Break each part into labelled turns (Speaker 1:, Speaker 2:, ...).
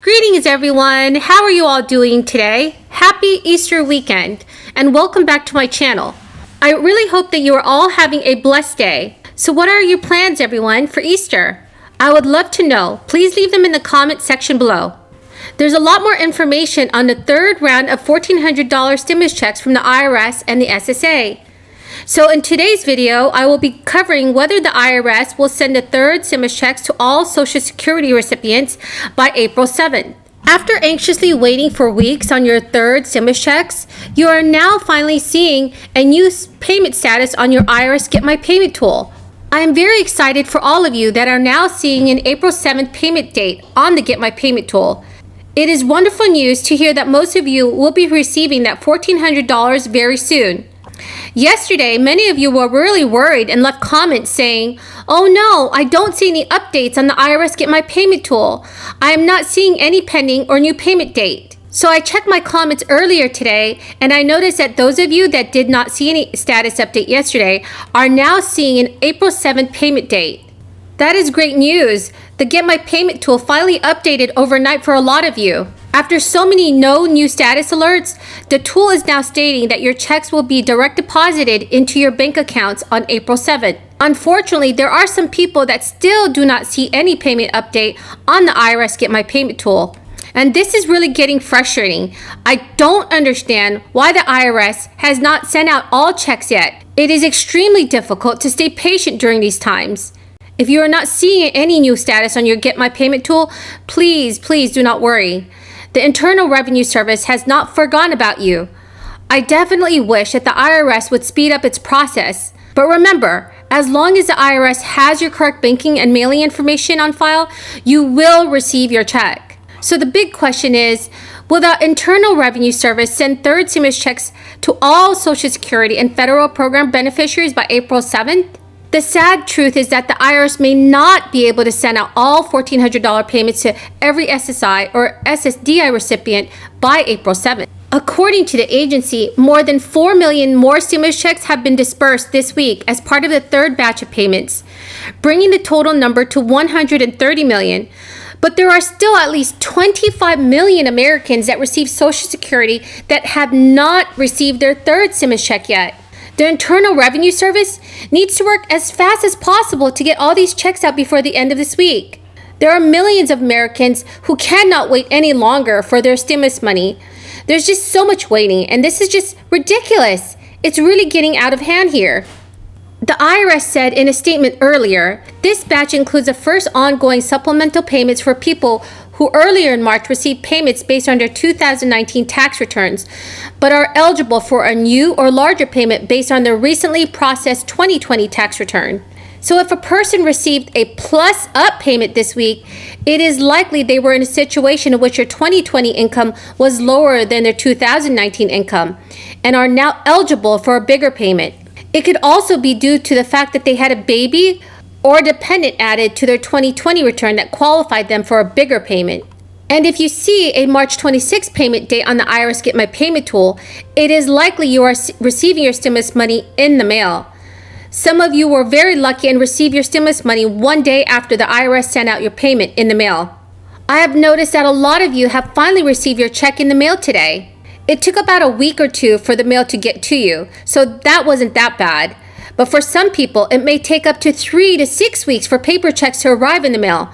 Speaker 1: Greetings everyone, how are you all doing today? Happy Easter weekend and welcome back to my channel. I really hope that you are all having a blessed day. So what are your plans everyone for Easter? I would love to know. Please leave them in the comment section below. There's a lot more information on the third round of $1,400 stimulus checks from the IRS and the SSA. So in today's video, I will be covering whether the IRS will send the third stimulus checks to all Social Security recipients by April 7th. After anxiously waiting for weeks on your third stimulus checks, you are now finally seeing a new payment status on your IRS Get My Payment tool. I am very excited for all of you that are now seeing an April 7th payment date on the Get My Payment tool. It is wonderful news to hear that most of you will be receiving that $1,400 very soon. Yesterday, many of you were really worried and left comments saying, "Oh no, I don't see any updates on the IRS Get My Payment tool. I am not seeing any pending or new payment date." So I checked my comments earlier today and I noticed that those of you that did not see any status update yesterday are now seeing an April 7th payment date. That is great news. The Get My Payment tool finally updated overnight for a lot of you. After so many no new status alerts, the tool is now stating that your checks will be direct deposited into your bank accounts on April 7th. Unfortunately, there are some people that still do not see any payment update on the IRS Get My Payment tool. And this is really getting frustrating. I don't understand why the IRS has not sent out all checks yet. It is extremely difficult to stay patient during these times. If you are not seeing any new status on your Get My Payment tool, please do not worry. The Internal Revenue Service has not forgotten about you. I definitely wish that the IRS would speed up its process. But remember, as long as the IRS has your correct banking and mailing information on file, you will receive your check. So the big question is, will the Internal Revenue Service send third stimulus checks to all Social Security and federal program beneficiaries by April 7th? The sad truth is that the IRS may not be able to send out all $1,400 payments to every SSI or SSDI recipient by April 7th. According to the agency, more than 4 million more stimulus checks have been dispersed this week as part of the third batch of payments, bringing the total number to 130 million. But there are still at least 25 million Americans that receive Social Security that have not received their third stimulus check yet. The Internal Revenue Service needs to work as fast as possible to get all these checks out before the end of this week. There are millions of Americans who cannot wait any longer for their stimulus money. There's just so much waiting, and this is just ridiculous. It's really getting out of hand here. The IRS said in a statement earlier, this batch includes the first ongoing supplemental payments for people who earlier in March received payments based on their 2019 tax returns, but are eligible for a new or larger payment based on their recently processed 2020 tax return. So if a person received a plus up payment this week, it is likely they were in a situation in which their 2020 income was lower than their 2019 income and are now eligible for a bigger payment. It could also be due to the fact that they had a baby or dependent added to their 2020 return that qualified them for a bigger payment. And if you see a March 26th payment date on the IRS Get My Payment tool, it is likely you are receiving your stimulus money in the mail. Some of you were very lucky and received your stimulus money one day after the IRS sent out your payment in the mail. I have noticed that a lot of you have finally received your check in the mail today. It took about a week or two for the mail to get to you, so that wasn't that bad. But for some people, it may take up to 3 to 6 weeks for paper checks to arrive in the mail.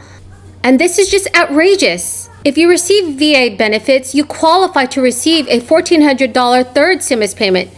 Speaker 1: And this is just outrageous. If you receive VA benefits, you qualify to receive a $1,400 third stimulus payment.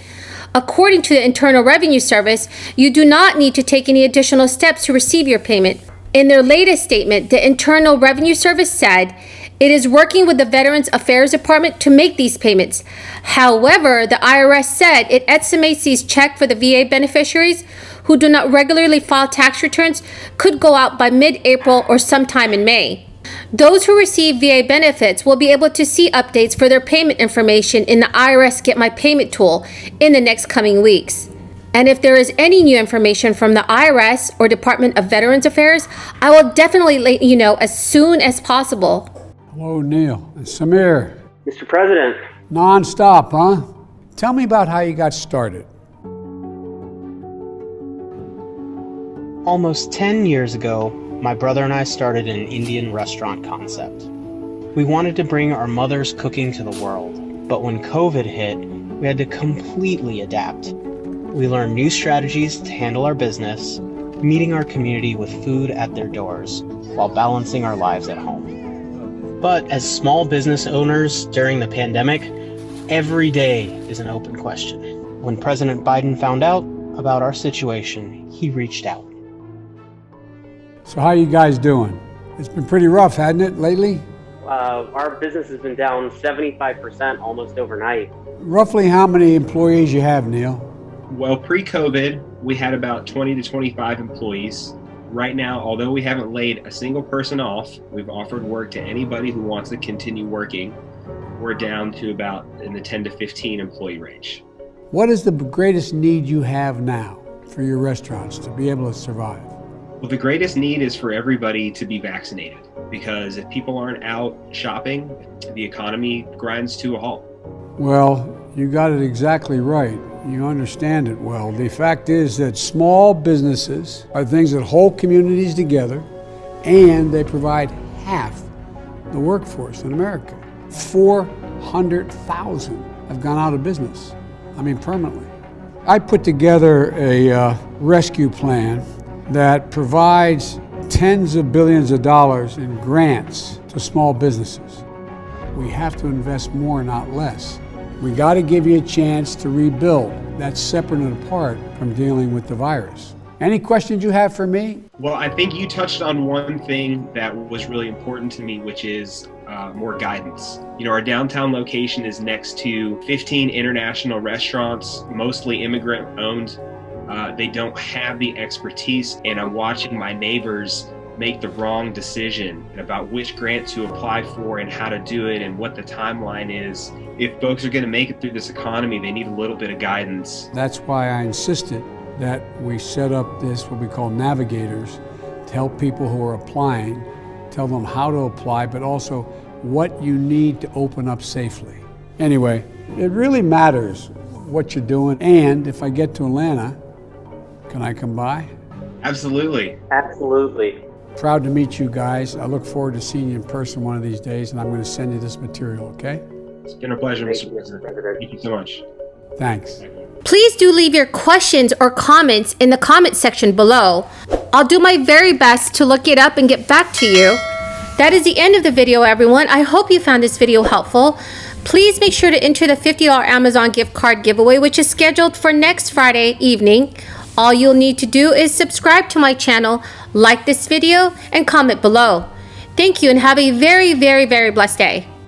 Speaker 1: According to the Internal Revenue Service, you do not need to take any additional steps to receive your payment. In their latest statement, the Internal Revenue Service said it is working with the Veterans Affairs Department to make these payments. However, the IRS said it estimates these checks for the VA beneficiaries who do not regularly file tax returns could go out by mid-April or sometime in May. Those who receive VA benefits will be able to see updates for their payment information in the IRS Get My Payment tool in the next coming weeks. And if there is any new information from the IRS or Department of Veterans Affairs, I will definitely let you know as soon as possible.
Speaker 2: Hello, Neil. Samir.
Speaker 3: Mr. President.
Speaker 2: Non-stop, huh? Tell me about how you got started.
Speaker 4: Almost 10 years ago, my brother and I started an Indian restaurant concept.
Speaker 3: We wanted to bring our mother's cooking to the world, but when COVID hit, we had to completely adapt. We learned new strategies to handle our business, meeting our community with food at their doors while balancing our lives at home. But as small business owners during the pandemic, every day is an open question. When President Biden found out about our situation, he reached out.
Speaker 2: So how you guys doing? It's been pretty rough, hasn't it, lately?
Speaker 4: Our business has been down 75% almost overnight.
Speaker 2: Roughly how many employees you have, Neil?
Speaker 5: Well, pre-COVID, we had about 20 to 25 employees. Right now, although we haven't laid a single person off, we've offered work to anybody who wants to continue working. We're down to about in the 10 to 15 employee range.
Speaker 2: What is the greatest need you have now for your restaurants to be able to survive?
Speaker 5: Well, the greatest need is for everybody to be vaccinated, because if people aren't out shopping, the economy grinds to a halt.
Speaker 2: Well, you got it exactly right. You understand it well. The fact is that small businesses are things that hold communities together, and they provide half the workforce in America. 400,000 have gone out of business. I mean, permanently. I put together a rescue plan that provides tens of billions of dollars in grants to small businesses. We have to invest more, not less. We got to give you a chance to rebuild. That's separate and apart from dealing with the virus. Any questions you have for me?
Speaker 5: Well, I think you touched on one thing that was really important to me, which is more guidance. You know, our downtown location is next to 15 international restaurants, mostly immigrant owned. They don't have the expertise, and I'm watching my neighbors make the wrong decision about which grant to apply for and how to do it and what the timeline is. If folks are going to make it through this economy, they need a little bit of guidance.
Speaker 2: That's why I insisted that we set up this, what we call navigators, to help people who are applying, tell them how to apply, but also what you need to open up safely. Anyway, it really matters what you're doing, and if I get to Atlanta, can I come by?
Speaker 5: Absolutely.
Speaker 4: Absolutely.
Speaker 2: Proud to meet you guys. I look forward to seeing you in person one of these days, and I'm going to send you this material, okay?
Speaker 5: It's been a pleasure,
Speaker 4: Thank
Speaker 5: Mr.
Speaker 4: you,
Speaker 5: President.
Speaker 4: President.
Speaker 5: Thank you so much.
Speaker 2: Thanks.
Speaker 1: Please do leave your questions or comments in the comment section below. I'll do my very best to look it up and get back to you. That is the end of the video, everyone. I hope you found this video helpful. Please make sure to enter the $50 Amazon gift card giveaway, which is scheduled for next Friday evening. All you'll need to do is subscribe to my channel, like this video, and comment below. Thank you and have a very, very, very blessed day.